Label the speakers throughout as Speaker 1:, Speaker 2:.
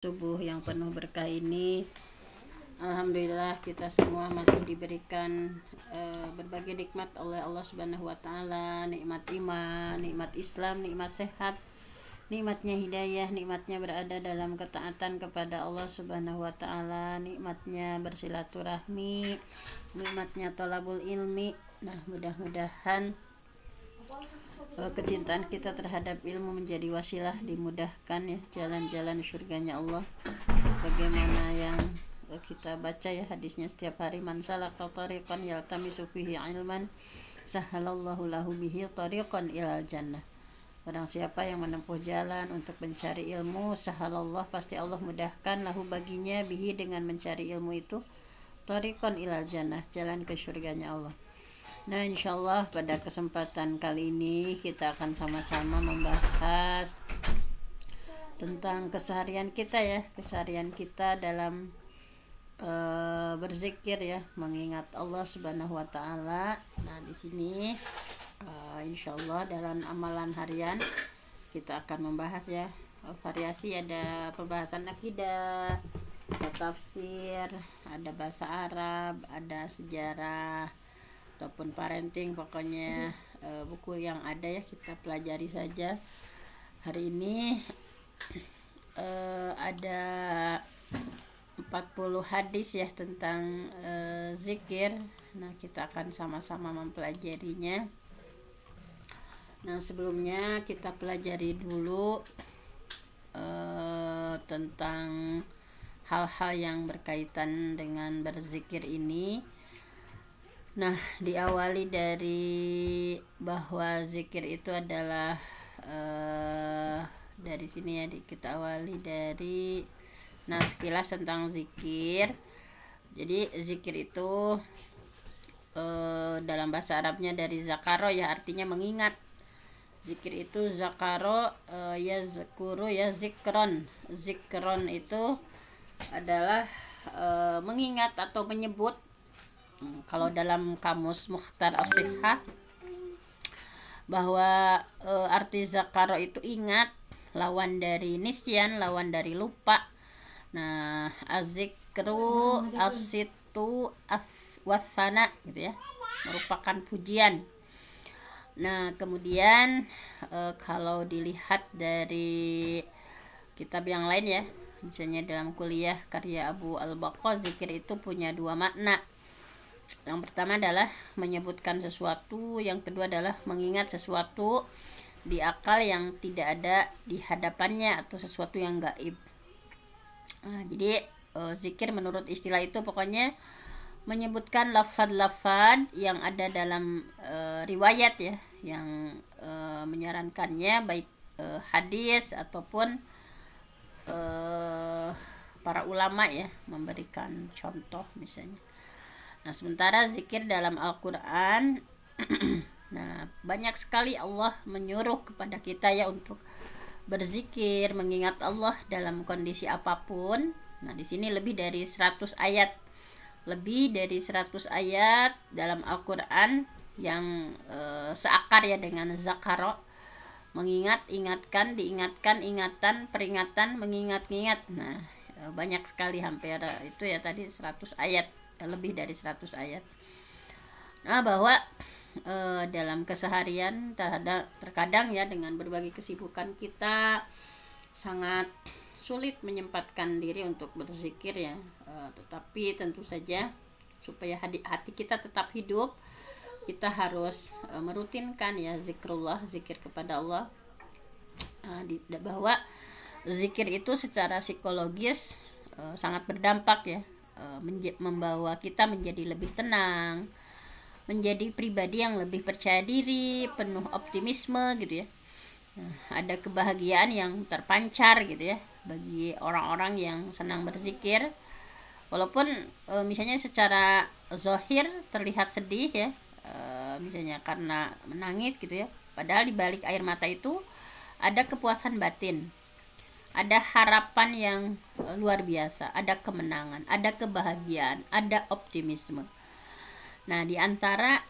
Speaker 1: Subuh yang penuh berkah ini, alhamdulillah kita semua masih diberikan berbagai nikmat oleh Allah Subhanahu wa taala, nikmat iman, nikmat Islam, nikmat sehat, nikmatnya hidayah, nikmatnya berada dalam ketaatan kepada Allah Subhanahu wa taala, nikmatnya bersilaturahmi, nikmatnya thalabul ilmi. Nah, mudah-mudahan kecintaan kita terhadap ilmu menjadi wasilah dimudahkan ya jalan-jalan surganya Allah. Bagaimana yang kita baca ya hadisnya setiap hari, man salaka tariqan yaltamisu fihi ilman sahalallahu lahu bihi tariqan ilal jannah. Barang siapa yang menempuh jalan untuk mencari ilmu, sahalallah, pasti Allah mudahkan, lahu baginya, bihi dengan mencari ilmu itu, tariqan ilal jannah, jalan ke surganya Allah. Nah, insyaallah pada kesempatan kali ini kita akan sama-sama membahas tentang keseharian kita ya, keseharian kita dalam berzikir ya, mengingat Allah Subhanahu wa taala. Nah, di sini insyaallah dalam amalan harian kita akan membahas ya, variasi, ada pembahasan akidah, ada tafsir, ada bahasa Arab, ada sejarah ataupun parenting, pokoknya buku yang ada ya kita pelajari saja. Hari ini ada 40 hadis ya tentang zikir. Nah, kita akan sama-sama mempelajarinya. Nah, sebelumnya kita pelajari dulu tentang hal-hal yang berkaitan dengan berzikir ini. Nah, diawali dari bahwa zikir itu adalah dari sini ya, kita awali dari sekilas tentang zikir. Jadi zikir itu dalam bahasa Arabnya dari zakaro ya, artinya mengingat. Zikir itu zakaro ya zakuru ya zikron. Zikron itu adalah mengingat atau menyebut. Kalau dalam kamus Mukhtar As-Sihah, bahwa arti zakaro itu ingat, lawan dari nisyan, lawan dari lupa. Nah, azikru asitu wasana gitu ya, merupakan pujian. Nah, kemudian kalau dilihat dari kitab yang lain ya, misalnya dalam kuliah karya Abu Al-Baqqa, zikir itu punya dua makna. Yang pertama adalah menyebutkan sesuatu, yang kedua adalah mengingat sesuatu di akal yang tidak ada di hadapannya atau sesuatu yang gaib. Nah, jadi zikir menurut istilah itu pokoknya menyebutkan lafaz-lafaz yang ada dalam riwayat ya, yang menyarankannya, baik hadis ataupun para ulama ya, memberikan contoh misalnya. Nah, sementara zikir dalam Al-Quran nah, banyak sekali Allah menyuruh kepada kita ya untuk berzikir, mengingat Allah dalam kondisi apapun. Nah, di sini lebih dari 100 ayat. Lebih dari 100 ayat dalam Al-Quran yang seakar ya dengan zakaro, mengingat, ingatkan, diingatkan, ingatan, peringatan, mengingat-ingat. Nah, banyak sekali, hampir itu ya tadi 100 ayat, lebih dari 100 ayat. Nah, bahwa dalam keseharian terkadang ya, dengan berbagai kesibukan kita sangat sulit menyempatkan diri untuk berzikir ya, tetapi tentu saja supaya hati kita tetap hidup, kita harus merutinkan ya zikrullah, zikir kepada Allah. Bahwa zikir itu secara psikologis sangat berdampak ya, membawa kita menjadi lebih tenang, menjadi pribadi yang lebih percaya diri, penuh optimisme gitu ya. Ada kebahagiaan yang terpancar gitu ya bagi orang-orang yang senang berzikir, walaupun misalnya secara zahir terlihat sedih ya, misalnya karena menangis gitu ya, padahal di balik air mata itu ada kepuasan batin, ada harapan yang luar biasa, ada kemenangan, ada kebahagiaan, ada optimisme. Nah, di antara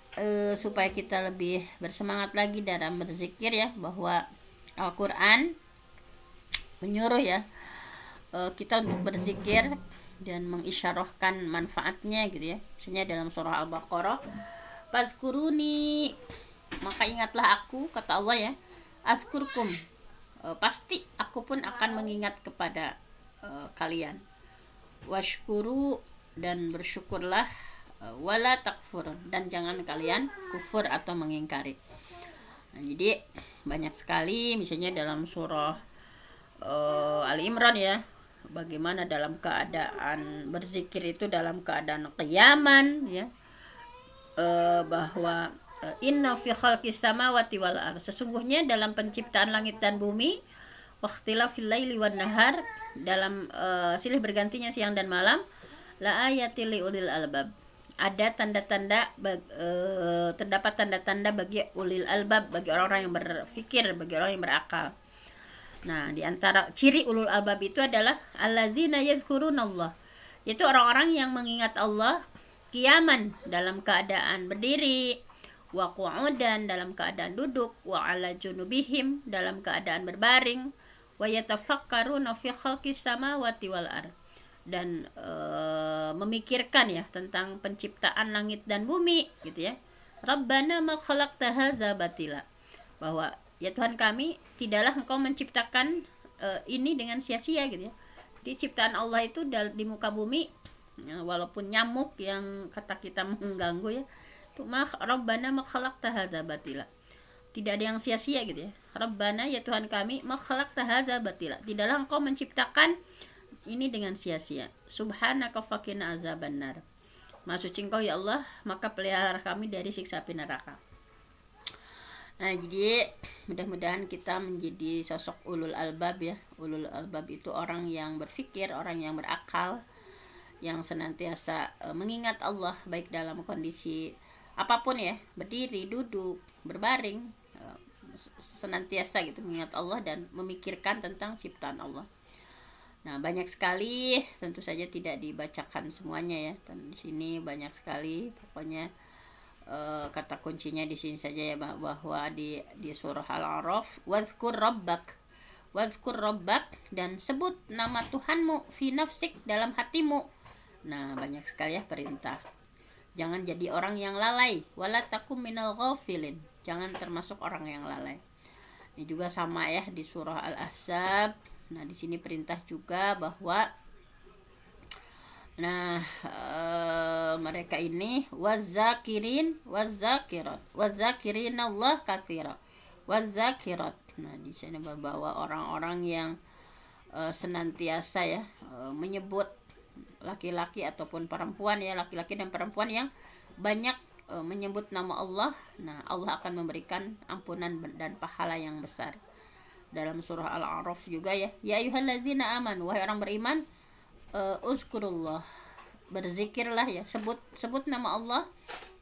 Speaker 1: supaya kita lebih bersemangat lagi dalam berzikir ya, bahwa Al-Quran menyuruh ya kita untuk berzikir dan mengisyarahkan manfaatnya gitu ya. Misalnya dalam surah Al-Baqarah, "Fazkuruni", maka ingatlah aku, kata Allah ya, "azkurkum", pasti aku pun akan mengingat kepada kalian. "Washkuru", dan bersyukurlah, "wala takfur", dan jangan kalian kufur atau mengingkari. Nah, jadi banyak sekali misalnya dalam surah Ali Imran ya, bagaimana dalam keadaan berzikir itu dalam keadaan qiyaman ya, bahwa inna fi khalqis samawati wal ardh, sesungguhnya dalam penciptaan langit dan bumi, waqtilafil laili wan nahar, dalam silih bergantinya siang dan malam, la ayatil liulil albab, ada tanda-tanda terdapat tanda-tanda bagi ulil albab, bagi orang-orang yang berpikir, bagi orang yang berakal. Nah, di antara ciri ulul albab itu adalah alladzina yadhkurunallah, yaitu orang-orang yang mengingat Allah qiyaman, dalam keadaan berdiri, wa qu'udan, dalam keadaan duduk, wa ala junubihim, dalam keadaan berbaring, wa yatafakkaruna fi khalqis samawati wal ardh, dan memikirkan ya tentang penciptaan langit dan bumi gitu ya. Rabbana ma khalaqta hadza batila, bahwa ya Tuhan kami, tidaklah engkau menciptakan ini dengan sia-sia gitu ya. Di ciptaan Allah itu di muka bumi, ya, walaupun nyamuk yang kata kita mengganggu ya, itu Rabbana ma khalaqta hadza batila, tidak ada yang sia-sia gitu ya. Rabbana, ya Tuhan kami, ma khalaqta hadza batila, tidaklah engkau menciptakan ini dengan sia-sia. Subhanaka faqina azabannar, Maha suci Engkau ya Allah, maka pelihara kami dari siksa api neraka. Nah, jadi mudah-mudahan kita menjadi sosok ulul albab ya. Ulul albab itu orang yang berpikir, orang yang berakal, yang senantiasa mengingat Allah, baik dalam kondisi apapun ya, berdiri, duduk, berbaring, senantiasa gitu mengingat Allah dan memikirkan tentang ciptaan Allah. Nah, banyak sekali, tentu saja tidak dibacakan semuanya ya. Dan di sini banyak sekali, pokoknya kata kuncinya di sini saja ya, bahwa di surah Al-A'raf, wazkur rabbak, dan sebut nama Tuhanmu, fi nafsik, dalam hatimu. Nah, banyak sekali ya perintah. Jangan jadi orang yang lalai, wala takum minal ghafilin, jangan termasuk orang yang lalai. Ini juga sama ya di surah Al-Ahzab. Nah, di sini perintah juga bahwa mereka ini wazakirin Allah katsira wazakirat. Nah, di sini bahwa orang-orang yang senantiasa ya menyebut laki-laki ataupun perempuan ya, laki-laki dan perempuan yang banyak menyebut nama Allah. Nah, Allah akan memberikan ampunan dan pahala yang besar. Dalam surah Al-A'raf juga ya, ya ayyuhalladzina amanu, wahai orang beriman, uzkurullah, berzikirlah ya, sebut nama Allah,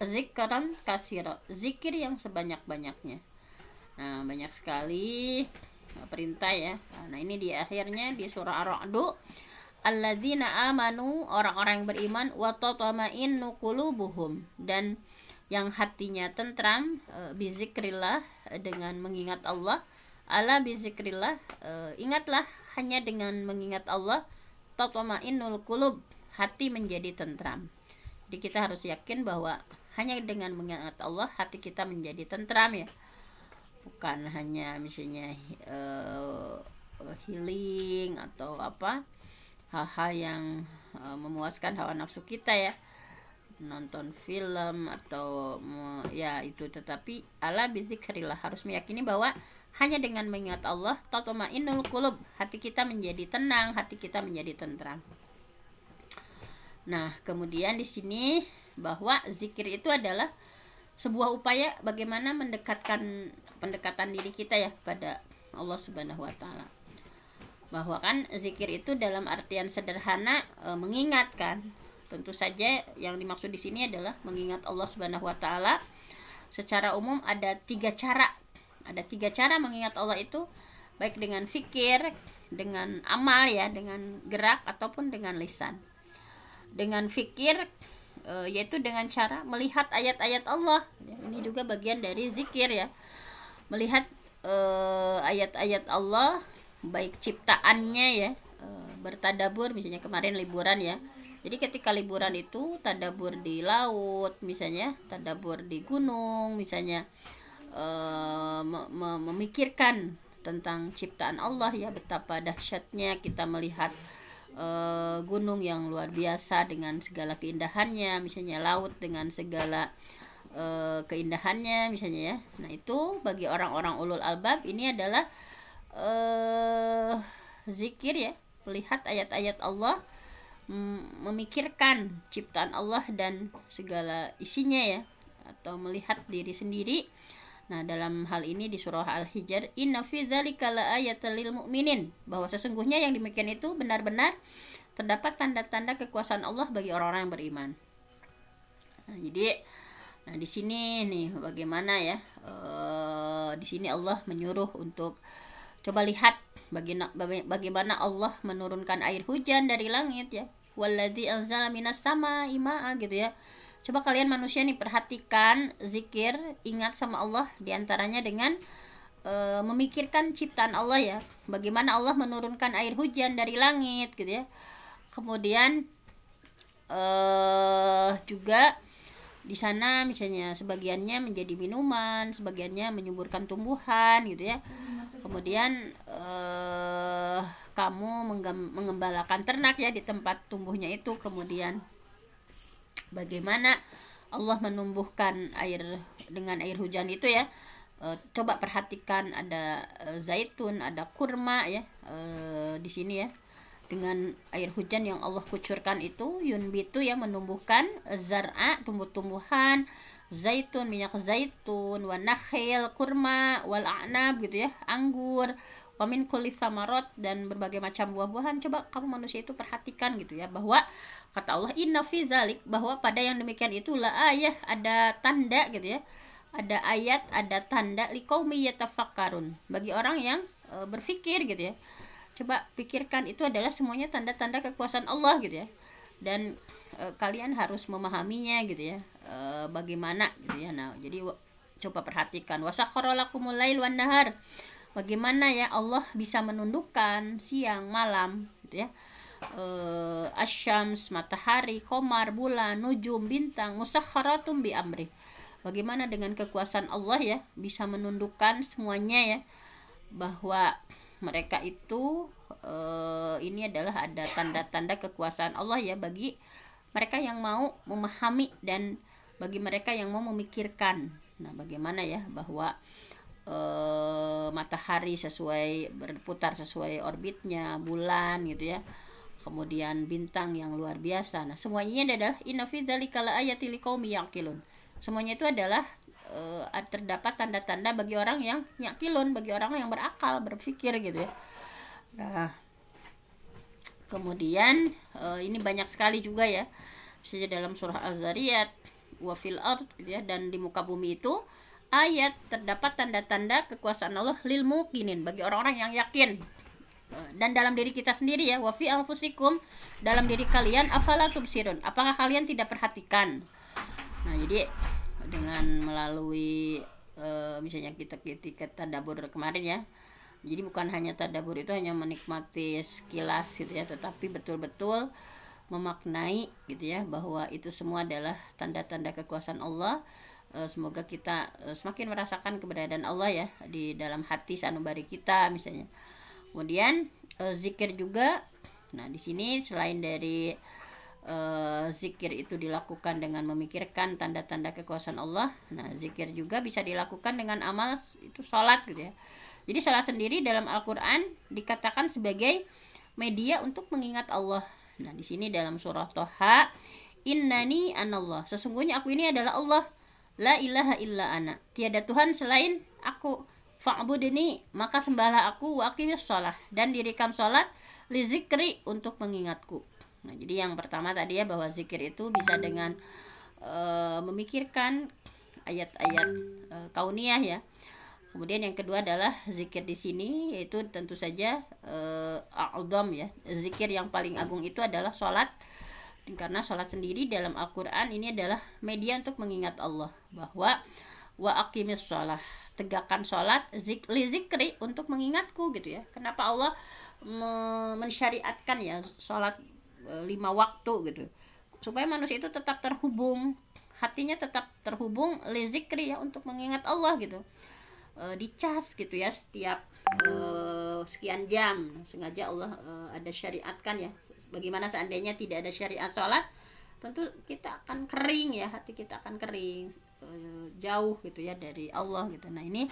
Speaker 1: zikran katsira, zikir yang sebanyak-banyaknya. Nah, banyak sekali perintah ya. Nah, ini di akhirnya di surah Ar-Ra'd, alladzina amanu, orang-orang yang beriman, wa tatma'innu qulubuhum, dan yang hatinya tentram, bizikrillah, dengan mengingat Allah, ala bizikrillah, ingatlah, hanya dengan mengingat Allah, tatma'innul qulub, hati menjadi tentram. Jadi kita harus yakin bahwa hanya dengan mengingat Allah hati kita menjadi tentram ya. Bukan hanya misalnya healing atau apa, hal-hal yang memuaskan hawa nafsu kita ya, nonton film atau ya itu, tetapi ala bizikrillah, harus meyakini bahwa hanya dengan mengingat Allah, tatma'innul qulub, hati kita menjadi tenang, hati kita menjadi tentram. Nah, kemudian di sini bahwa zikir itu adalah sebuah upaya bagaimana pendekatan diri kita ya pada Allah Subhanahu wa taala. Bahwa kan zikir itu dalam artian sederhana mengingatkan. Tentu saja yang dimaksud di sini adalah mengingat Allah Subhanahu wa taala. Secara umum ada 3 cara. Ada 3 cara mengingat Allah itu, baik dengan fikir, dengan amal ya, dengan gerak ataupun dengan lisan. Dengan fikir yaitu dengan cara melihat ayat-ayat Allah. Ini juga bagian dari zikir ya. Melihat ayat-ayat Allah, baik ciptaannya ya, bertadabur, misalnya kemarin liburan ya. Jadi ketika liburan itu tadabur di laut, misalnya tadabur di gunung, misalnya memikirkan tentang ciptaan Allah ya, betapa dahsyatnya kita melihat gunung yang luar biasa dengan segala keindahannya, misalnya laut dengan segala keindahannya misalnya ya. Nah itu bagi orang-orang ulul albab ini adalah zikir ya, melihat ayat-ayat Allah, memikirkan ciptaan Allah dan segala isinya ya, atau melihat diri sendiri. Nah dalam hal ini di surah Al-Hijr, inna fi dzalika laayatan lil mu'minin, bahwa sesungguhnya yang demikian itu benar-benar terdapat tanda-tanda kekuasaan Allah bagi orang-orang yang beriman. Nah, jadi di sini nih bagaimana ya, di sini Allah menyuruh untuk coba lihat bagaimana Allah menurunkan air hujan dari langit ya. Walladzi anzala minas samaa'i maa'a gitu ya. Coba kalian manusia nih perhatikan zikir, ingat sama Allah diantaranya dengan memikirkan ciptaan Allah ya. Bagaimana Allah menurunkan air hujan dari langit gitu ya. Kemudian juga di sana misalnya sebagiannya menjadi minuman, sebagiannya menyuburkan tumbuhan gitu ya. Kemudian kamu mengembalakan ternak ya di tempat tumbuhnya itu. Kemudian bagaimana Allah menumbuhkan air dengan air hujan itu ya. Coba perhatikan ada zaitun, ada kurma ya di sini ya. Dengan air hujan yang Allah kucurkan itu, yunbitu ya, menumbuhkan zar'a, tumbuh-tumbuhan, zaitun, minyak zaitun, wa nakhil, kurma, wal a'nab gitu ya, anggur, wa min kulli thamarot, dan berbagai macam buah-buahan. Coba kamu manusia itu perhatikan gitu ya, bahwa kata Allah inna fi dzalik, bahwa pada yang demikian itu la ayah, ada tanda gitu ya, ada ayat, ada tanda liqaumi yatafakkarun, bagi orang yang berfikir gitu ya. Coba pikirkan, itu adalah semuanya tanda-tanda kekuasaan Allah gitu ya. Dan kalian harus memahaminya gitu ya. Bagaimana gitu ya. Nah, jadi coba perhatikan, wasakhkhara lakumul lail wan nahar. Bagaimana ya Allah bisa menundukkan siang malam gitu ya. Asyams, matahari, qamar, bulan, nujum, bintang, musakhkharatum bi amri. Bagaimana dengan kekuasaan Allah ya bisa menundukkan semuanya ya, bahwa mereka itu ini adalah ada tanda-tanda kekuasaan Allah ya bagi mereka yang mau memahami dan bagi mereka yang mau memikirkan. Nah bagaimana ya bahwa matahari sesuai berputar sesuai orbitnya, bulan gitu ya, kemudian bintang yang luar biasa. Nah semuanya adalah inna fi dzalika laayatil liqaumi yaqilun. Semuanya itu adalah terdapat tanda-tanda bagi orang yang yakilun, bagi orang yang berakal, berpikir gitu ya. Nah, kemudian ini banyak sekali juga ya, misalnya dalam surah Az-Zariyat, wa fil ard gitu ya, dan di muka bumi itu ayat terdapat tanda-tanda kekuasaan Allah lil muqinin, bagi orang-orang yang yakin. Dan dalam diri kita sendiri ya, wa fi anfusikum, dalam diri kalian, afala tubsirun, apakah kalian tidak perhatikan. Nah jadi dengan melalui misalnya kita tadabur kemarin ya, jadi bukan hanya tadabur itu hanya menikmati sekilas gitu ya, tetapi betul-betul memaknai gitu ya, bahwa itu semua adalah tanda-tanda kekuasaan Allah. Semoga kita semakin merasakan keberadaan Allah ya di dalam hati sanubari kita misalnya. Kemudian zikir juga. Nah di sini selain dari zikir itu dilakukan dengan memikirkan tanda-tanda kekuasaan Allah, nah zikir juga bisa dilakukan dengan amal itu sholat gitu ya. Jadi sholat sendiri dalam Al-Quran dikatakan sebagai media untuk mengingat Allah. Nah di sini dalam surah Toha, innani anallah, sesungguhnya aku ini adalah Allah, la ilaha illa ana, tiada Tuhan selain aku, fa'budni, maka sembahlah aku, wa aqimis sholah, dan dirikan sholat, li zikri, untuk mengingatku. Nah, jadi yang pertama tadi ya, bahwa zikir itu bisa dengan memikirkan ayat-ayat kauniyah ya. Kemudian yang kedua adalah zikir di sini yaitu tentu saja a'dzam ya. Zikir yang paling agung itu adalah sholat. Karena sholat sendiri dalam Al-Quran ini adalah media untuk mengingat Allah, bahwa wa aqimis sholah, tegakkan sholat, li zikri, untuk mengingatku gitu ya. Kenapa Allah mensyariatkan ya sholat 5 waktu gitu, supaya manusia itu tetap terhubung, hatinya tetap terhubung lizikri ya, untuk mengingat Allah gitu. Dicas gitu ya setiap sekian jam, sengaja Allah ada syariatkan ya. Bagaimana seandainya tidak ada syariat sholat, tentu kita akan kering ya, hati kita akan kering, jauh gitu ya dari Allah gitu. Nah ini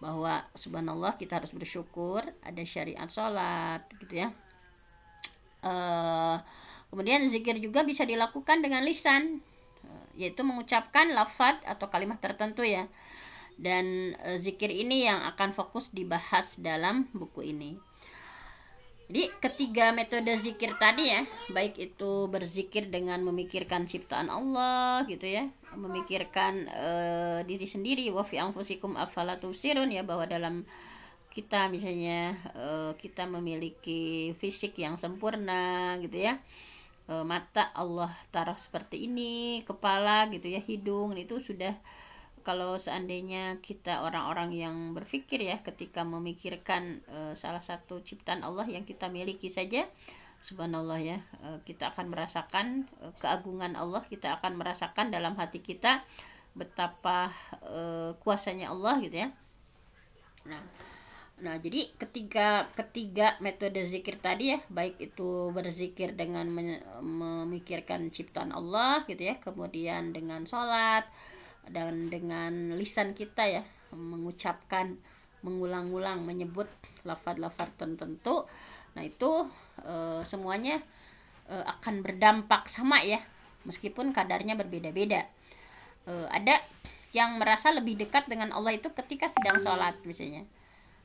Speaker 1: bahwa subhanallah kita harus bersyukur ada syariat sholat gitu ya. Kemudian zikir juga bisa dilakukan dengan lisan, yaitu mengucapkan lafaz atau kalimat tertentu ya. Dan zikir ini yang akan fokus dibahas dalam buku ini. Jadi ketiga metode zikir tadi ya, baik itu berzikir dengan memikirkan ciptaan Allah gitu ya, memikirkan diri sendiri, wa fi anfusikum afala tubsirun ya, bahwa dalam kita misalnya kita memiliki fisik yang sempurna gitu ya, mata Allah taruh seperti ini, kepala gitu ya, hidung, itu sudah, kalau seandainya kita orang-orang yang berpikir ya, ketika memikirkan salah satu ciptaan Allah yang kita miliki saja, subhanallah ya, kita akan merasakan keagungan Allah, kita akan merasakan dalam hati kita betapa kuasanya Allah gitu ya. Nah, jadi ketiga metode zikir tadi ya, baik itu berzikir dengan memikirkan ciptaan Allah gitu ya, kemudian dengan sholat, dan dengan lisan kita ya, mengucapkan, mengulang-ulang, menyebut lafaz-lafaz tertentu. Nah itu semuanya akan berdampak sama ya, meskipun kadarnya berbeda-beda. Ada yang merasa lebih dekat dengan Allah itu ketika sedang sholat misalnya,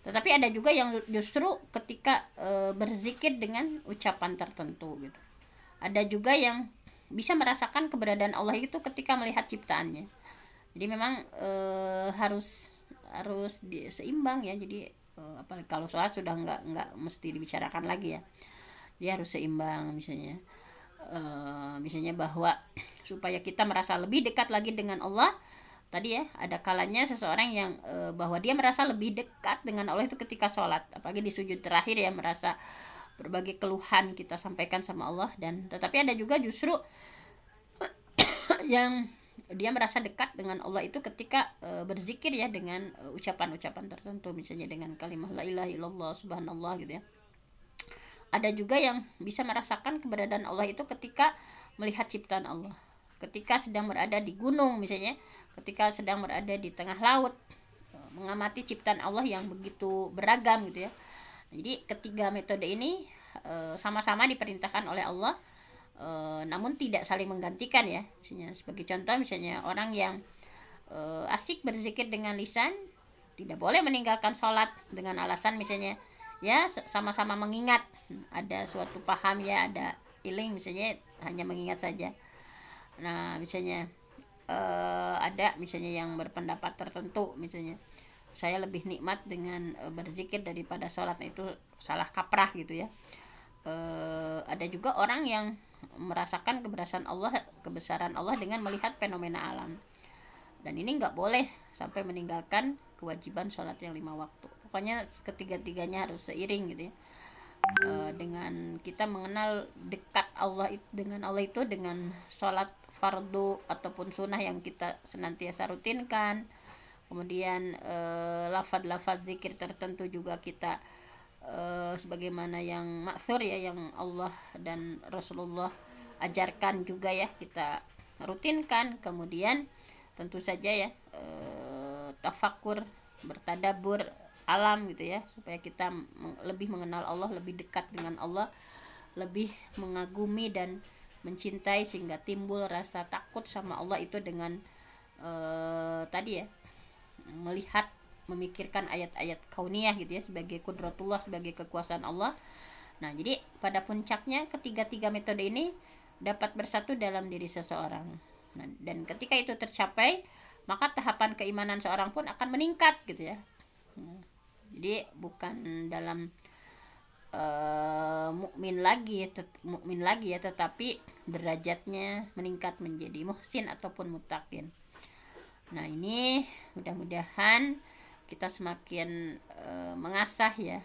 Speaker 1: tetapi ada juga yang justru ketika berzikir dengan ucapan tertentu gitu. Ada juga yang bisa merasakan keberadaan Allah itu ketika melihat ciptaannya. Jadi memang harus seimbang ya. Jadi apalagi kalau sholat sudah nggak mesti dibicarakan lagi ya, dia harus seimbang misalnya. Misalnya bahwa supaya kita merasa lebih dekat lagi dengan Allah tadi ya, ada kalanya seseorang yang bahwa dia merasa lebih dekat dengan Allah itu ketika sholat, apalagi di sujud terakhir ya, merasa berbagai keluhan kita sampaikan sama Allah. Dan tetapi ada juga justru yang dia merasa dekat dengan Allah itu ketika berzikir ya, dengan ucapan-ucapan tertentu, misalnya dengan kalimat la ilaha illallah subhanallah gitu ya. Ada juga yang bisa merasakan keberadaan Allah itu ketika melihat ciptaan Allah, ketika sedang berada di gunung misalnya, ketika sedang berada di tengah laut, mengamati ciptaan Allah yang begitu beragam gitu ya. Jadi ketiga metode ini sama-sama diperintahkan oleh Allah, namun tidak saling menggantikan ya. Misalnya sebagai contoh, misalnya orang yang asik berzikir dengan lisan tidak boleh meninggalkan sholat dengan alasan misalnya ya sama-sama mengingat, ada suatu paham ya, ada iling misalnya, hanya mengingat saja. Nah misalnya ada misalnya yang berpendapat tertentu, misalnya saya lebih nikmat dengan berzikir daripada sholat, nah itu salah kaprah gitu ya. Ada juga orang yang merasakan kebesaran Allah dengan melihat fenomena alam, dan ini nggak boleh sampai meninggalkan kewajiban sholat yang 5 waktu. Pokoknya ketiga-tiganya harus seiring gitu ya. Dengan kita mengenal dekat Allah dengan Allah itu dengan sholat fardu ataupun sunnah yang kita senantiasa rutinkan. Kemudian lafaz-lafaz zikir tertentu juga kita sebagaimana yang maksur ya, yang Allah dan Rasulullah ajarkan juga ya, kita rutinkan. Kemudian tentu saja ya tafakur, bertadabur alam gitu ya, supaya kita lebih mengenal Allah, lebih dekat dengan Allah, lebih mengagumi dan mencintai, sehingga timbul rasa takut sama Allah itu dengan tadi ya, melihat, memikirkan ayat-ayat kauniyah gitu ya, sebagai kudratullah, sebagai kekuasaan Allah. Nah jadi pada puncaknya ketiga-tiga metode ini dapat bersatu dalam diri seseorang. Nah, dan ketika itu tercapai, maka tahapan keimanan seorang pun akan meningkat gitu ya. Jadi bukan dalam mukmin lagi ya, tetapi derajatnya meningkat menjadi muhsin ataupun muttaqin. Nah ini mudah-mudahan kita semakin mengasah ya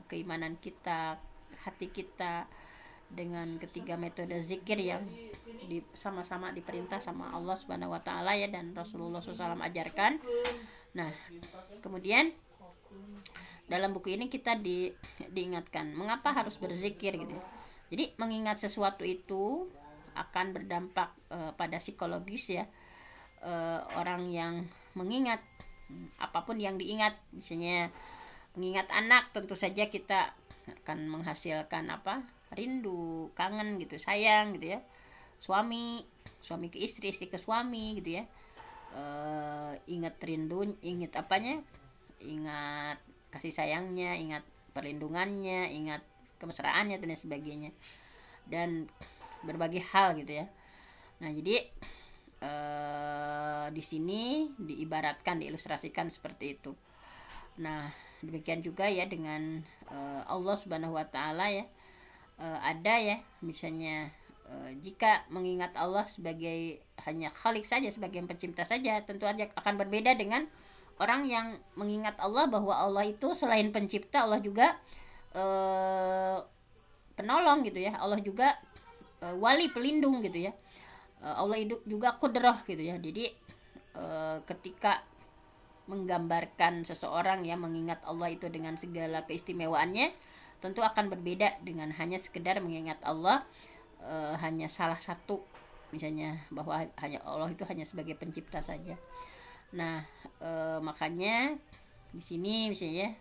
Speaker 1: keimanan kita, hati kita dengan ketiga metode zikir yang sama-sama diperintah sama Allah Subhanahu wa taala ya, dan Rasulullah SAW ajarkan. Nah, kemudian dalam buku ini kita diingatkan mengapa harus berzikir gitu ya. Jadi mengingat sesuatu itu akan berdampak pada psikologis ya. Orang yang mengingat apapun yang diingat, misalnya mengingat anak, tentu saja kita akan menghasilkan rindu, kangen gitu, sayang gitu ya. Suami ke istri, istri ke suami gitu ya. Ingat rindu, ingat ingat kasih sayangnya, ingat perlindungannya, ingat kemesraannya dan sebagainya, dan berbagai hal gitu ya. Nah, jadi di sini diibaratkan, diilustrasikan seperti itu. Nah, demikian juga ya dengan Allah Subhanahu wa taala ya. Ada ya misalnya jika mengingat Allah sebagai hanya Khalik saja, sebagai pencipta saja, tentu aja akan berbeda dengan orang yang mengingat Allah bahwa Allah itu selain pencipta, Allah juga penolong gitu ya. Allah juga wali, pelindung gitu ya. Allah juga kudrah gitu ya. Jadi ketika menggambarkan seseorang yang mengingat Allah itu dengan segala keistimewaannya, tentu akan berbeda dengan hanya sekedar mengingat Allah hanya salah satu, misalnya bahwa hanya Allah itu hanya sebagai pencipta saja. Nah, makanya di sini misalnya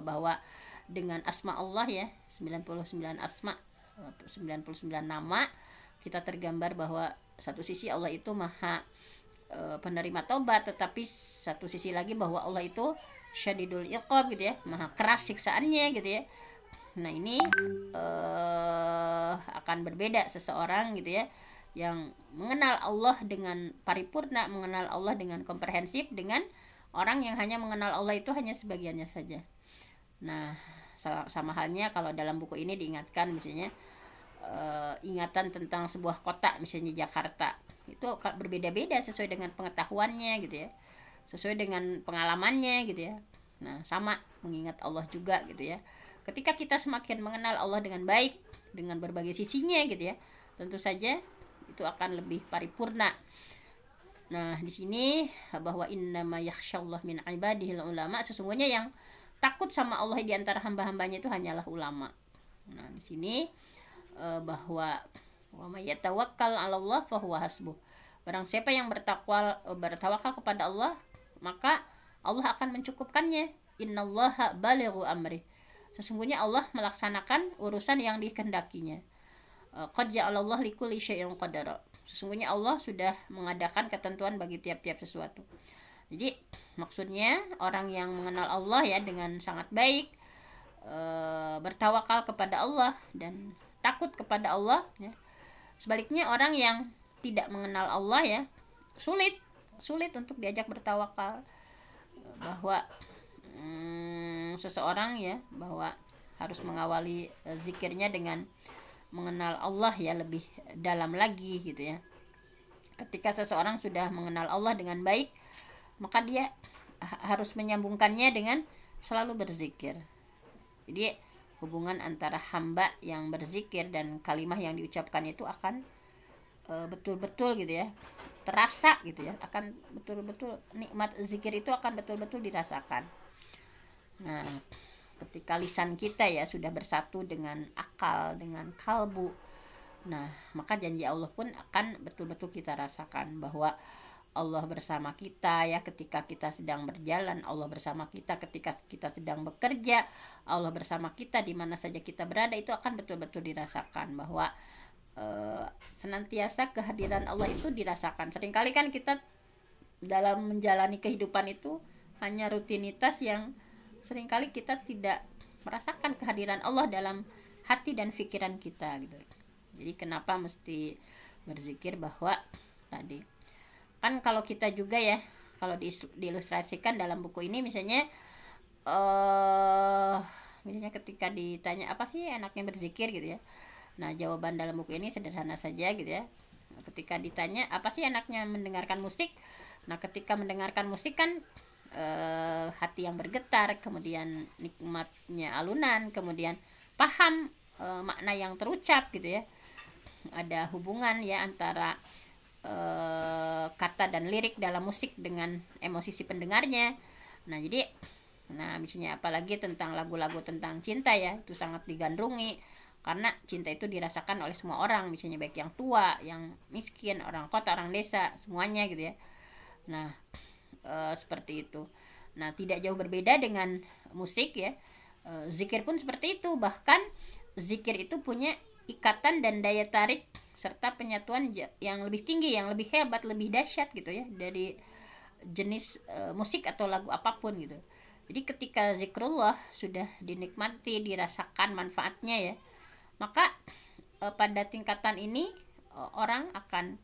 Speaker 1: bahwa dengan asma Allah ya, 99 asma, 99 nama, kita tergambar bahwa satu sisi Allah itu maha penerima taubat, tetapi satu sisi lagi bahwa Allah itu syadidul iqab gitu ya, maha keras siksaannya gitu ya. Nah, ini akan berbeda seseorang gitu ya yang mengenal Allah dengan paripurna, mengenal Allah dengan komprehensif, dengan orang yang hanya mengenal Allah itu hanya sebagiannya saja. Nah, sama halnya kalau dalam buku ini diingatkan misalnya ingatan tentang sebuah kota, misalnya Jakarta, itu berbeda-beda sesuai dengan pengetahuannya gitu ya, sesuai dengan pengalamannya gitu ya. Nah, sama mengingat Allah juga gitu ya. Ketika kita semakin mengenal Allah dengan baik, dengan berbagai sisinya gitu ya, tentu saja itu akan lebih paripurna. Nah, di sini bahwa innama yakhsyallah min ibadihil ulama, sesungguhnya yang takut sama Allah di antara hamba-hambanya itu hanyalah ulama. Nah, di sini bahwa wa may yatawakkal 'ala Allah fa huwa hasbuh. Barang siapa yang bertawakal kepada Allah, maka Allah akan mencukupkannya. Innallaha balighu amri. Sesungguhnya Allah melaksanakan urusan yang dikehendakinya. Qad ja'alallahu likulli syai'in qadara. Sesungguhnya Allah sudah mengadakan ketentuan bagi tiap-tiap sesuatu. Jadi maksudnya orang yang mengenal Allah ya dengan sangat baik, bertawakal kepada Allah dan takut kepada Allah ya. Sebaliknya orang yang tidak mengenal Allah ya, sulit untuk diajak bertawakal, bahwa seseorang ya bahwa harus mengawali zikirnya dengan mengenal Allah ya lebih dalam lagi gitu ya. Ketika seseorang sudah mengenal Allah dengan baik, maka dia harus menyambungkannya dengan selalu berzikir. Jadi hubungan antara hamba yang berzikir dan kalimah yang diucapkan itu akan betul-betul gitu ya, terasa gitu ya, akan betul-betul nikmat zikir itu akan betul-betul dirasakan. Nah, ketika lisan kita ya sudah bersatu dengan akal, dengan kalbu, nah maka janji Allah pun akan betul-betul kita rasakan, bahwa Allah bersama kita ya ketika kita sedang berjalan, Allah bersama kita ketika kita sedang bekerja, Allah bersama kita di mana saja kita berada, itu akan betul-betul dirasakan, bahwa senantiasa kehadiran Allah itu dirasakan. Seringkali kan kita dalam menjalani kehidupan itu hanya rutinitas yang seringkali kita tidak merasakan kehadiran Allah dalam hati dan pikiran kita gitu. Jadi kenapa mesti berzikir, bahwa tadi kan kalau kita juga ya, kalau diilustrasikan dalam buku ini misalnya misalnya ketika ditanya apa sih enaknya berzikir gitu ya. Nah, jawaban dalam buku ini sederhana saja gitu ya. Ketika ditanya apa sih enaknya mendengarkan musik, nah ketika mendengarkan musik kan hati yang bergetar, kemudian nikmatnya alunan, kemudian paham makna yang terucap gitu ya. Ada hubungan ya antara kata dan lirik dalam musik dengan emosi si pendengarnya. Misalnya apalagi tentang lagu-lagu tentang cinta ya, itu sangat digandrungi karena cinta itu dirasakan oleh semua orang, misalnya baik yang tua, yang miskin, orang kota, orang desa, semuanya gitu ya. Nah, seperti itu. Nah, tidak jauh berbeda dengan musik ya. Zikir pun seperti itu. Bahkan zikir itu punya ikatan dan daya tarik serta penyatuan yang lebih tinggi, yang lebih hebat, lebih dahsyat gitu ya dari jenis musik atau lagu apapun gitu. Jadi ketika zikrullah sudah dinikmati, dirasakan manfaatnya ya, maka pada tingkatan ini orang akan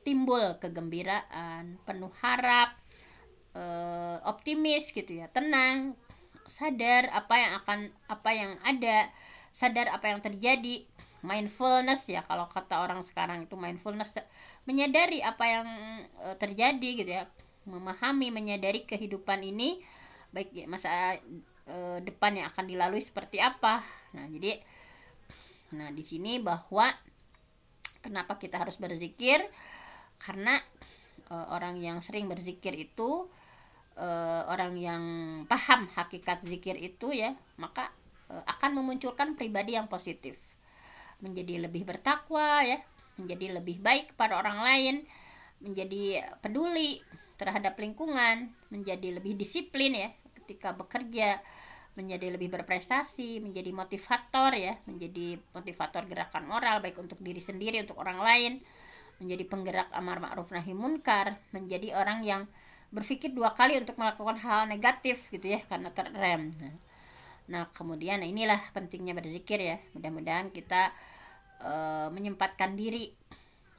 Speaker 1: timbul kegembiraan, penuh harap, optimis gitu ya, tenang, sadar apa yang ada, sadar apa yang terjadi, mindfulness ya, kalau kata orang sekarang itu mindfulness, menyadari apa yang terjadi gitu ya, memahami, menyadari kehidupan ini baik ya, masa depan yang akan dilalui seperti apa. Nah di sini bahwa kenapa kita harus berzikir, karena orang yang sering berzikir itu orang yang paham hakikat zikir itu ya, maka akan memunculkan pribadi yang positif, menjadi lebih bertakwa ya, menjadi lebih baik kepada orang lain, menjadi peduli terhadap lingkungan, menjadi lebih disiplin ya ketika bekerja, menjadi lebih berprestasi, menjadi motivator ya, menjadi motivator gerakan moral baik untuk diri sendiri, untuk orang lain, menjadi penggerak amar ma'ruf nahi munkar, menjadi orang yang berpikir 2 kali untuk melakukan hal negatif gitu ya, karena terrem. Nah kemudian inilah pentingnya berzikir ya. Mudah-mudahan kita menyempatkan diri,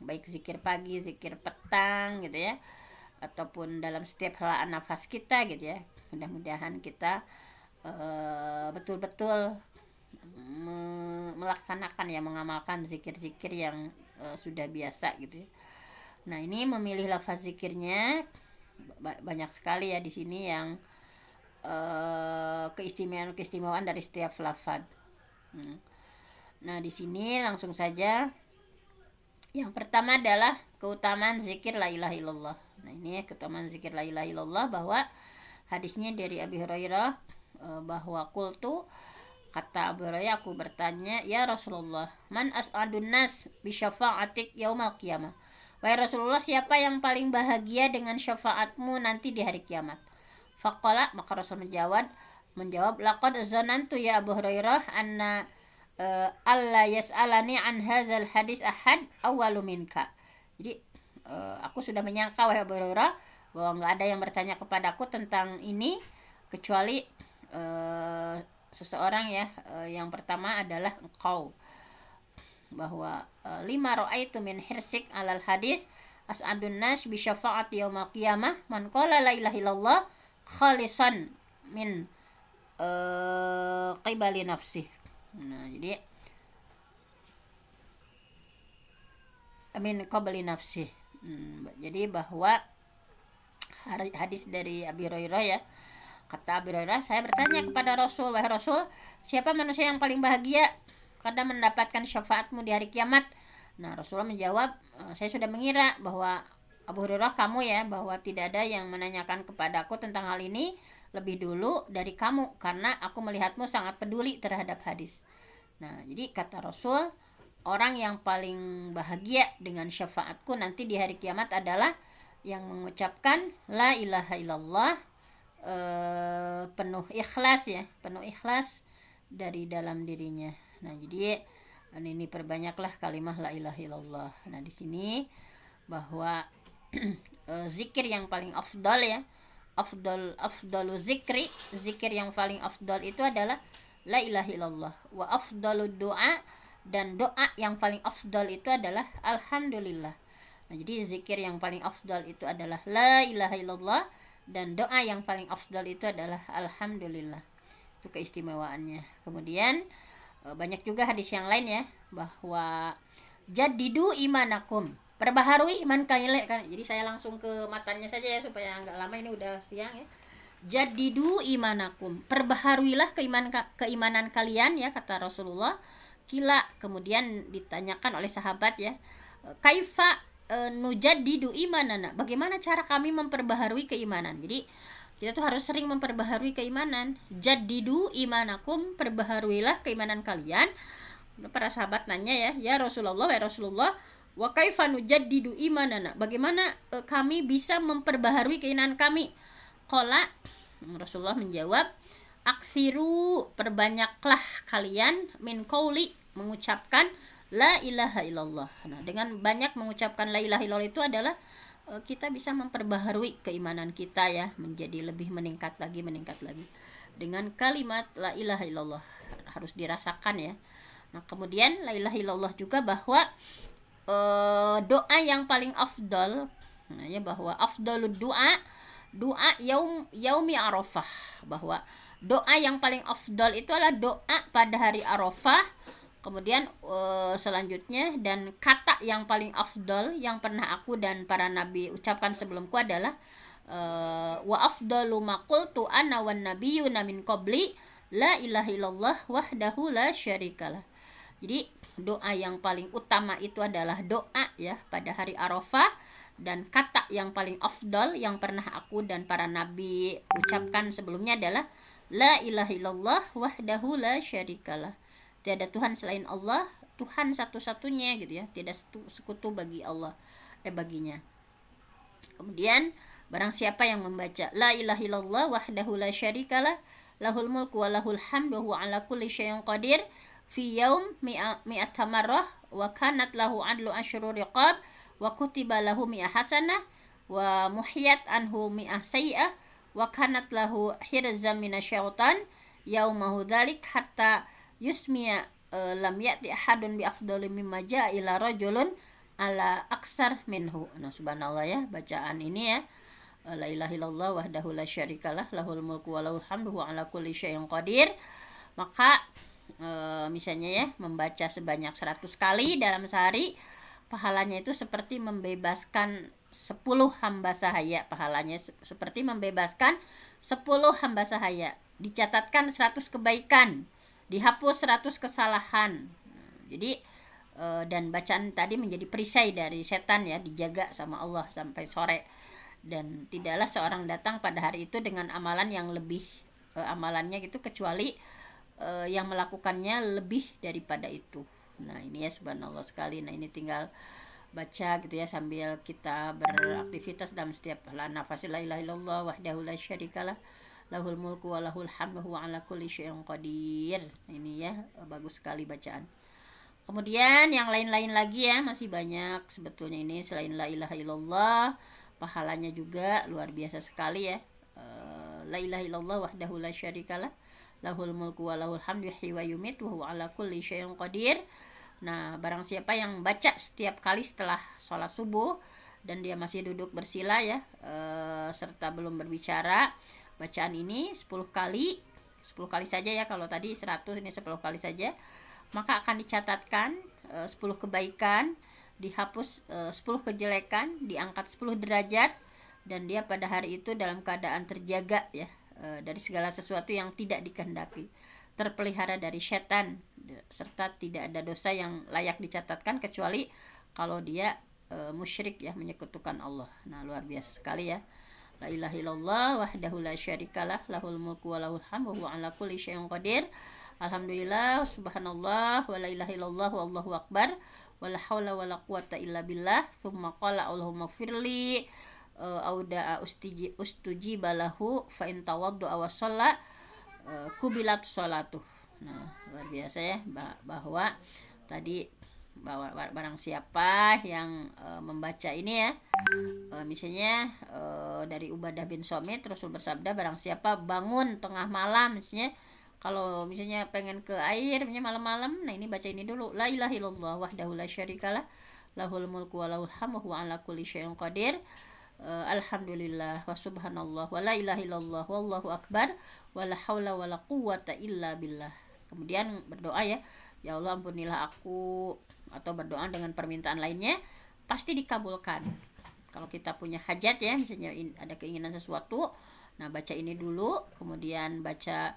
Speaker 1: baik zikir pagi, zikir petang gitu ya, ataupun dalam setiap helaan nafas kita gitu ya. Mudah-mudahan kita betul-betul melaksanakan ya, mengamalkan zikir-zikir yang sudah biasa gitu ya. Nah ini memilih lafaz zikirnya banyak sekali ya di sini yang keistimewaan dari setiap lafaz. Nah di sini langsung saja. Yang pertama adalah keutamaan zikir la ilaha illallah. Nah ini keutamaan zikir la ilaha illallah, bahwa hadisnya dari Abi Hurairah bahwa qultu, kata Abu Hurairah, aku bertanya, ya Rasulullah, man as'adun nas bi syafa'atik yaumal qiyamah. Wahai Rasulullah, siapa yang paling bahagia dengan syafaatmu nanti di hari kiamat? Faqala, maka Rasul menjawab, laqad zanantu ya Abu Hurairah anna alla yas'alani an hadzal hadis ahad awwalu minka. Jadi aku sudah menyangka wahai Abu Hurairah bahwa enggak ada yang bertanya kepadaku tentang ini kecuali seseorang ya, yang pertama adalah engkau, bahwa lima ra'aitu min hirsik alal hadis as'adun nas bi syafa'ati yaumil qiyamah man qala la ilaha illallah khalisan min qibali nafsi. Nah jadi min qabli nafsi. Jadi bahwa hadis dari Abi Hurairah ya, kata Abi Hurairah, saya bertanya kepada Rasul, wahai Rasul, siapa manusia yang paling bahagia karena mendapatkan syafaatmu di hari kiamat? Nah Rasulullah menjawab, saya sudah mengira bahwa Abu Hurairah kamu ya, bahwa tidak ada yang menanyakan kepadaku tentang hal ini lebih dulu dari kamu, karena aku melihatmu sangat peduli terhadap hadis. Nah jadi kata Rasul, orang yang paling bahagia dengan syafaatku nanti di hari kiamat adalah yang mengucapkan la ilaha illallah penuh ikhlas ya, penuh ikhlas dari dalam dirinya. Nah jadi ini perbanyaklah kalimah la ilaha illallah. Nah di sini bahwa zikir yang paling afdal ya, afdalu zikri, zikir yang paling afdal itu adalah la ilaha illallah. Wa afdalu doa, dan doa yang paling afdal itu adalah alhamdulillah. Nah jadi zikir yang paling afdal itu adalah la ilaha illallah, dan doa yang paling afdal itu adalah alhamdulillah. Itu keistimewaannya. Kemudian banyak juga hadis yang lain ya, bahwa jadidu imanakum, Perbaharui iman kaile kan. Jadi saya langsung ke matanya saja ya supaya nggak lama, ini udah siang ya. Jadidu imanakum, perbaharuilah keimanan kalian ya, kata Rasulullah. Kila, kemudian ditanyakan oleh sahabat ya, kaifa nujaddidu imanana, bagaimana cara kami memperbaharui keimanan. Jadi kita tuh harus sering memperbaharui keimanan. Jadidu imanakum, perbaharuilah keimanan kalian. Para sahabat nanya ya Rasulullah, ya Rasulullah, wa kaifa nujaddidu imanana, bagaimana kami bisa memperbaharui keimanan kami. Qala, Rasulullah menjawab, aksiru, perbanyaklah kalian, min qauli, mengucapkan la ilaha illallah. Nah, dengan banyak mengucapkan la ilaha illallah itu adalah kita bisa memperbaharui keimanan kita ya, menjadi lebih meningkat lagi dengan kalimat la ilaha illallah, harus dirasakan ya. Nah, kemudian la ilaha illallah juga bahwa doa yang paling afdal, nah ya, bahwa afdalud doa yaumi Arafah, bahwa doa yang paling afdal itu adalah doa pada hari Arafah. Kemudian selanjutnya, dan kata yang paling afdal yang pernah aku dan para nabi ucapkan sebelumku adalah wa afdalu ma qultu ana wan nabiyyuna min qabli la ilaha illallah wahdahu la syarikalah. Jadi doa yang paling utama itu adalah doa ya pada hari Arafah, dan kata yang paling afdal yang pernah aku dan para nabi ucapkan sebelumnya adalah la ilaha illallah wahdahu la syarikalah. Tiada Tuhan selain Allah, Tuhan satu-satunya gitu ya, tidak sekutu bagi Allah baginya. Kemudian barang siapa yang membaca la ilaha illallah wahdahu la syarikalah lahul mulku wa lahul hamdu wa ala kulli syai'in qadir fi yaum mi'at marrah wa kanat lahu adlu asyru riqab wa kutiba lahu mi'ah hasanah wa muhiyat anhu mi'ah sayyi'ah wa kanat lahu hirzam minasyaitan yaumahu dzalik hatta yusmiya lam ya'ti ahadun bi afdali mimma ja'a ila rajulun ala aksar minhu. Nah, subhanallah ya, bacaan ini ya, la ilaha illallah wahdahu la syarikalah lahul mulku wa lahul hamdu wa ala kulli syai'in qadir. Maka misalnya ya, membaca sebanyak 100 kali dalam sehari, pahalanya itu seperti membebaskan 10 hamba sahaya. Pahalanya seperti membebaskan 10 hamba sahaya. Dicatatkan 100 kebaikan, dihapus 100 kesalahan. Jadi dan bacaan tadi menjadi perisai dari setan ya, dijaga sama Allah sampai sore. Dan tidaklah seorang datang pada hari itu dengan amalan yang lebih amalannya gitu, kecuali yang melakukannya lebih daripada itu. Nah, ini ya subhanallah sekali. Nah, ini tinggal baca gitu ya sambil kita beraktivitas dalam setiap nafas. La ilaha illallah wahdahu la syarikalah lahul mulku wa lahul hamdu wa ala kulli syai'in qadir. Ini ya bagus sekali bacaan. Kemudian yang lain-lain lagi ya, masih banyak sebetulnya ini selain la ilaha illallah. Pahalanya juga luar biasa sekali ya. La ilaha illallah wahdahu la syarikalah lahul mulku wa lahul hamdu wa yumitu wa huwa ala kulli syai'in qadir. Nah, barang siapa yang baca setiap kali setelah sholat subuh dan dia masih duduk bersila ya, serta belum berbicara, bacaan ini 10 kali saja ya, kalau tadi 100 ini 10 kali saja, maka akan dicatatkan 10 kebaikan, dihapus 10 kejelekan, diangkat 10 derajat, dan dia pada hari itu dalam keadaan terjaga ya dari segala sesuatu yang tidak dikehendaki, terpelihara dari setan, serta tidak ada dosa yang layak dicatatkan kecuali kalau dia musyrik ya, menyekutukan Allah. Nah, luar biasa sekali ya. La ilaha illallah wahdahu la syarikalah lahul mulku wa lahul hamdu wa ala kulli syai'in qadir. Alhamdulillah, subhanallah, wa la ilaha illallah wallahu akbar, wa la haula wa la quwata illa billah. Tsumma qala Allahumma firli auda ustujiba lahu fa in tawaddu wa shalla kubilat sholatuh. Nah, luar biasa ya, bahwa tadi bahwa barang siapa yang membaca ini ya, misalnya dari Ubadah bin Somit, Rasul bersabda, barang siapa bangun tengah malam, misalnya kalau misalnya pengen ke air, misalnya malam-malam, nah ini baca ini dulu, la ilaha illallah wahdahu la syarikalah lahul mulku wa lahul hamdu wa ala kulli syai'in qadir, alhamdulillah wa subhanallah wa la ilaha illallah wallahu akbar wa la haula wa la quwata illa billah. Kemudian berdoa ya, ya Allah ampunilah aku, atau berdoa dengan permintaan lainnya, pasti dikabulkan. Kalau kita punya hajat ya, misalnya ada keinginan sesuatu, nah baca ini dulu, kemudian baca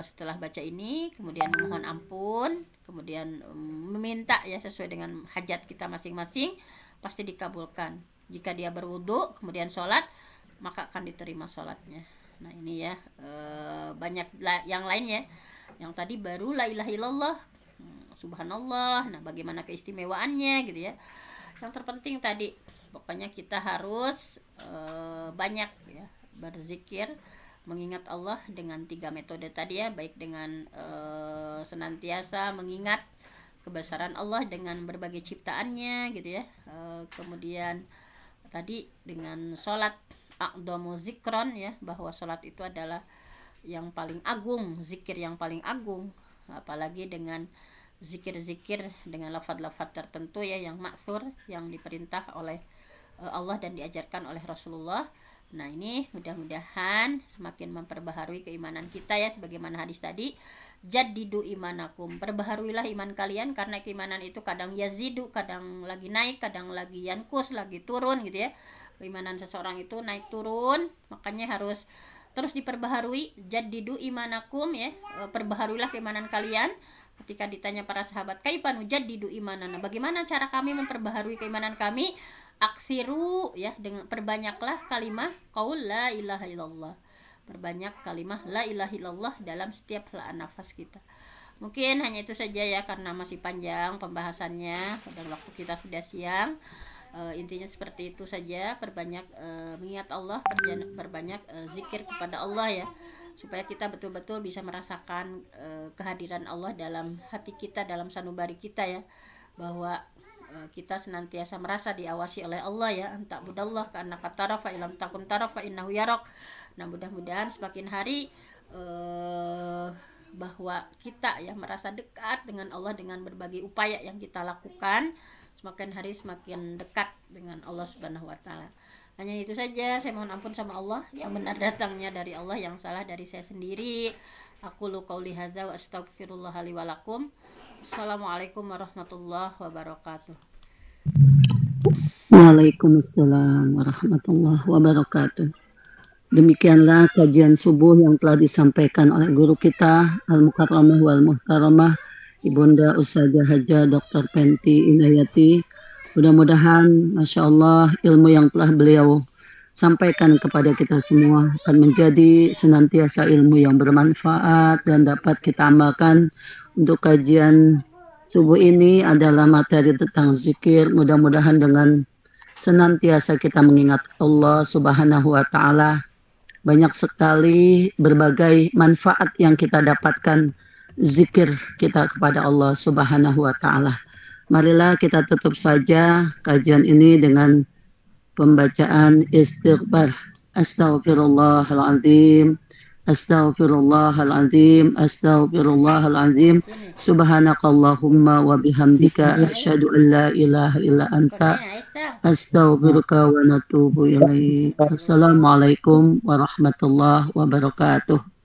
Speaker 1: setelah baca ini, kemudian memohon ampun, kemudian meminta ya sesuai dengan hajat kita masing-masing, pasti dikabulkan. Jika dia berwudu, kemudian sholat, maka akan diterima sholatnya. Nah ini ya, banyak yang lain ya. Yang tadi baru la ilaha illallah, subhanallah. Nah bagaimana keistimewaannya gitu ya. Yang terpenting tadi, pokoknya kita harus banyak ya berzikir, mengingat Allah dengan 3 metode tadi ya, baik dengan senantiasa mengingat kebesaran Allah dengan berbagai ciptaannya gitu ya, kemudian tadi dengan sholat aqdamu zikron ya, bahwa sholat itu adalah yang paling agung, zikir yang paling agung, apalagi dengan zikir-zikir dengan lafaz-lafaz tertentu ya yang maksur, yang diperintah oleh Allah dan diajarkan oleh Rasulullah. Nah ini mudah-mudahan semakin memperbaharui keimanan kita ya, sebagaimana hadis tadi, jaddidu imanakum, perbaharuilah iman kalian, karena keimanan itu kadang yazidu, kadang lagi naik, kadang lagi yankus, lagi turun gitu ya. Keimanan seseorang itu naik turun, makanya harus terus diperbaharui. Jaddidu imanakum ya, perbaharuilah keimanan kalian. Ketika ditanya para sahabat, kaifanu jaddidu imanana, bagaimana cara kami memperbaharui keimanan kami? Aksiru ya, dengan perbanyaklah kalimah qaul la ilaha illallah, perbanyak kalimah la ilaha illallah dalam setiap helaan nafas kita. Mungkin hanya itu saja ya, karena masih panjang pembahasannya dan waktu kita sudah siang. Intinya seperti itu saja, perbanyak mengingat Allah, perbanyak zikir kepada Allah ya, supaya kita betul-betul bisa merasakan kehadiran Allah dalam hati kita, dalam sanubari kita ya, bahwa kita senantiasa merasa diawasi oleh Allah ya, anta'budallah ka'annaka tara fa illam takun tara fa innahu yarak. Nah mudah-mudahan semakin hari bahwa kita ya merasa dekat dengan Allah dengan berbagai upaya yang kita lakukan, semakin hari semakin dekat dengan Allah Subhanahu wa taala. Hanya itu saja, saya mohon ampun sama Allah, yang benar datangnya dari Allah, yang salah dari saya sendiri. Aku lu qauli hadza wa astaghfirullah li wa lakum. Assalamualaikum warahmatullahi wabarakatuh.
Speaker 2: Waalaikumsalam warahmatullahi wabarakatuh. Demikianlah kajian subuh yang telah disampaikan oleh guru kita Al-Mukarramah wal Muhtaramah Ibunda Ustazah Haja Dr. Penti Inayati. Mudah-mudahan Masya Allah ilmu yang telah beliau sampaikan kepada kita semua akan menjadi senantiasa ilmu yang bermanfaat dan dapat kita amalkan. Untuk kajian subuh ini adalah materi tentang zikir. Mudah-mudahan dengan senantiasa kita mengingat Allah Subhanahu wa taala, banyak sekali berbagai manfaat yang kita dapatkan zikir kita kepada Allah Subhanahu wa taala. Marilah kita tutup saja kajian ini dengan pembacaan istighfar. Astaghfirullahaladzim, astaghfirullahaladzim, astaghfirullahaladzim. Subhanakallahumma wa bihamdika asyhadu an la ilaha illa anta astaghfiruka wa natubu ilaik. Assalamualaikum warahmatullahi wabarakatuh.